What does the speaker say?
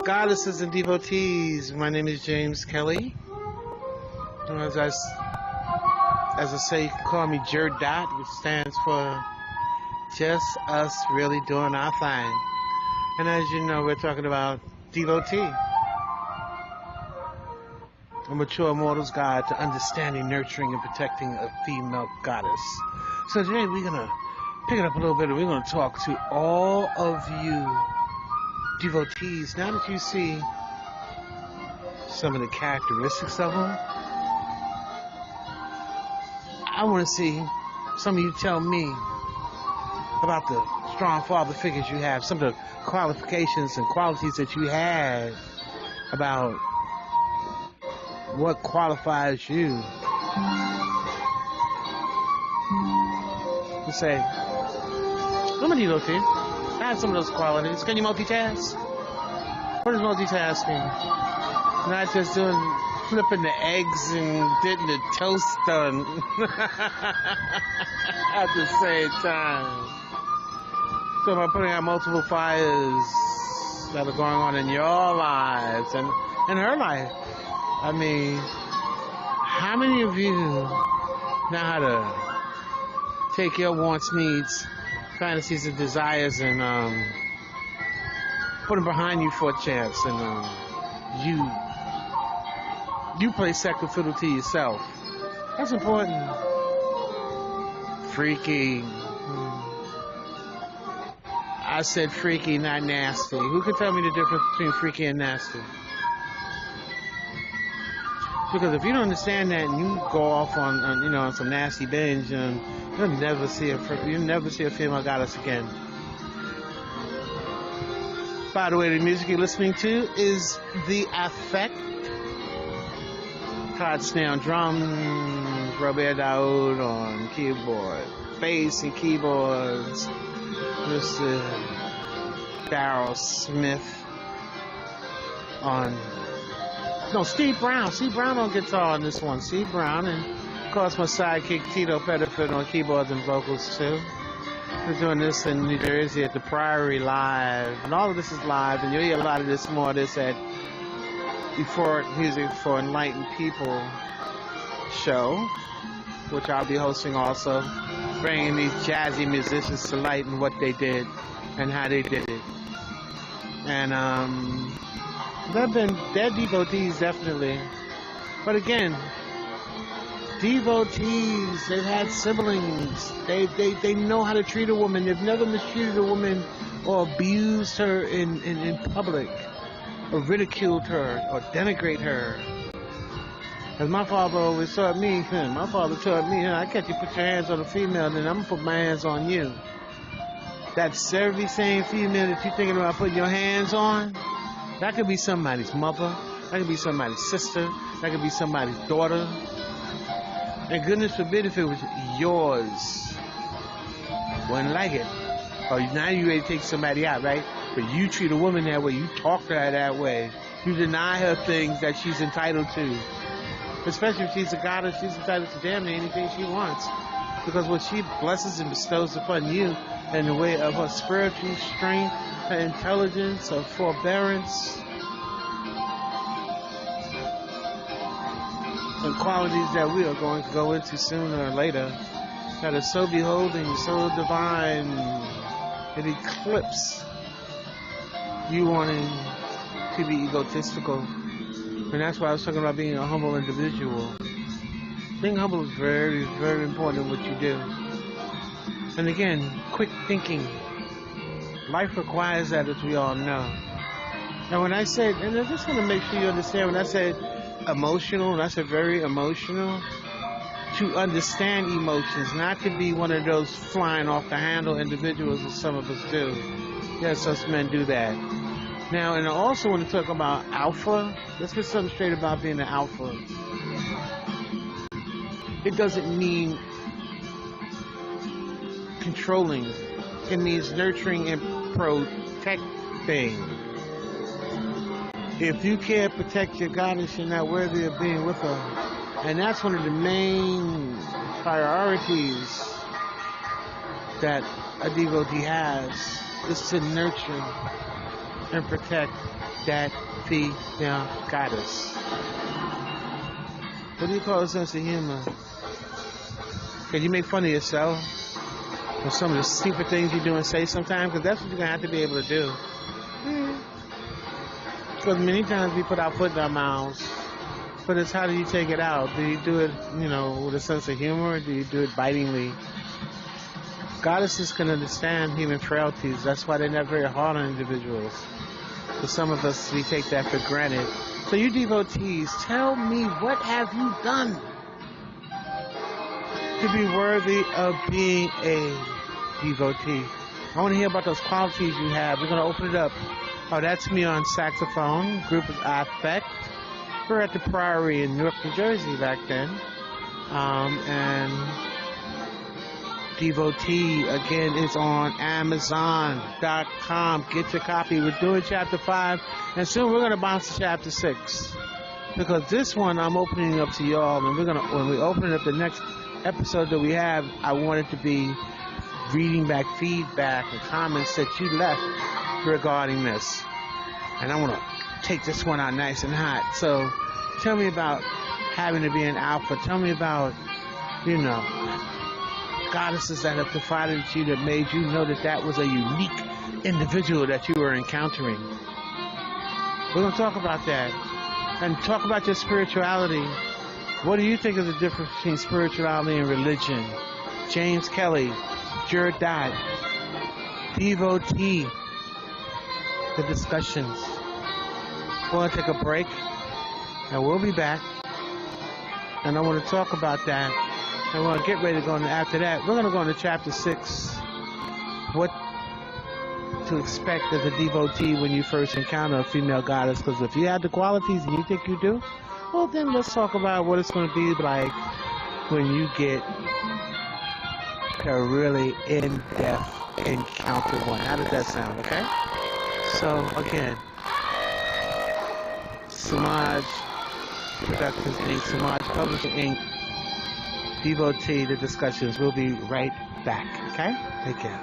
Goddesses and devotees, my name is James Kelly. As I say, you can call me J.U.R.O.T, which stands for Just Us Really Doing Our Thing. And as you know, we're talking about Devotee, a mature mortal's guide to understanding, nurturing, and protecting a female goddess. So today we're going to pick it up a little bit and we're going to talk to all of you devotees. Now that you see some of the characteristics of them, I want to see some of you tell me about the strong father figures you have, some of the qualifications and qualities that you had, about what qualifies you. You say, I'm a devotee. I have some of those qualities. Can you multitask? What is multitasking? Not just doing flipping the eggs and getting the toast done at the same time. So by putting out multiple fires that are going on in your lives and in her life. I mean, how many of you know how to take your wants, needs, fantasies, and desires and put them behind you for a chance, and you play second fiddle to yourself? That's important. Freaky. I said freaky, not nasty. Who can tell me the difference between freaky and nasty? Because if you don't understand that and you go off on some nasty binge, you'll never see a female goddess again. By the way, the music you're listening to is The Effect. Todd Snare on drums, Robert Daoud on keyboard, bass and keyboards, Mr. Darryl Smith on... No, Steve Brown. Steve Brown on guitar on this one. Steve Brown, and of course my sidekick Tito Pettiford on keyboards and vocals too. We're doing this in New Jersey at the Priory Live, and all of this is live, and you'll hear a lot of this more of this at Euphoric Music for Enlightened People show, which I'll be hosting also, bringing these jazzy musicians to light in what they did and how they did it. And they're devotees, definitely. But again, devotees, they've had siblings. They know how to treat a woman. They've never mistreated a woman or abused her in public, or ridiculed her, or denigrate her. As my father always taught me, I catch you put your hands on a female, then I'm going to put my hands on you. That's every same female that you're thinking about putting your hands on. That could be somebody's mother. That could be somebody's sister. That could be somebody's daughter. And goodness forbid if it was yours. Wouldn't like it. Or now you ready to take somebody out, right? But you treat a woman that way. You talk to her that way. You deny her things that she's entitled to. Especially if she's a goddess, she's entitled to damn near anything she wants. Because what she blesses and bestows upon you in the way of her spiritual strength, her intelligence, her forbearance, and qualities that we are going to go into sooner or later, that are so beholding, so divine, it eclipses you wanting to be egotistical. And that's why I was talking about being a humble individual. Being humble is very, very important in what you do. And again, quick thinking. Life requires that, as we all know. And when I said, and I just want to make sure you understand, when I said emotional, and I said very emotional, to understand emotions, not to be one of those flying off the handle individuals that some of us do. Yes, us men do that. Now, and I also want to talk about alpha. Let's get something straight about being an alpha. It doesn't mean controlling. It means nurturing and protecting. If you can't protect your goddess, you're not worthy of being with her. And that's one of the main priorities that a devotee has, is to nurture and protect that female goddess. What do you call a sense of humor? Can you make fun of yourself? Or some of the stupid things you do and say sometimes? Because that's what you're going to have to be able to do. Because many times we put our foot in our mouths. But it's how do you take it out? Do you do it, with a sense of humor? Or do you do it bitingly? Goddesses can understand human frailties. That's why they're not very hard on individuals. For some of us, we take that for granted. So you devotees, tell me, what have you done to be worthy of being a devotee? I want to hear about those qualities you have. We're going to open it up. Oh, that's me on saxophone. Group is Affect. We're at the Priory in Newark, New Jersey back then. And Devotee, again, is on Amazon.com. Get your copy. We're doing Chapter 5, and soon we're going to bounce to Chapter 6. Because this one I'm opening up to y'all, and when we open up the next episode that we have, I want it to be reading back feedback and comments that you left regarding this. And I want to take this one out nice and hot. So tell me about having to be an alpha. Tell me about, goddesses that have confided in you that made you know that was a unique individual that you were encountering. We're going to talk about that and talk about your spirituality. What do you think is the difference between spirituality and religion? James Kelly, J.U.R.O.T, Devotee, the discussions. We're going to take a break and we'll be back. And I want to talk about that. And we're going to get ready to go into, after that, we're going to go into Chapter 6. What to expect as a devotee when you first encounter a female goddess. Because if you have the qualities and you think you do, well, then let's talk about what it's going to be like when you get a really in-depth encounter one. How does that sound, okay? So, again, S.E.M.A.J Productions Inc., S.E.M.A.J Publishing Inc., Devotee, the discussions. We'll be right back, okay? Take care.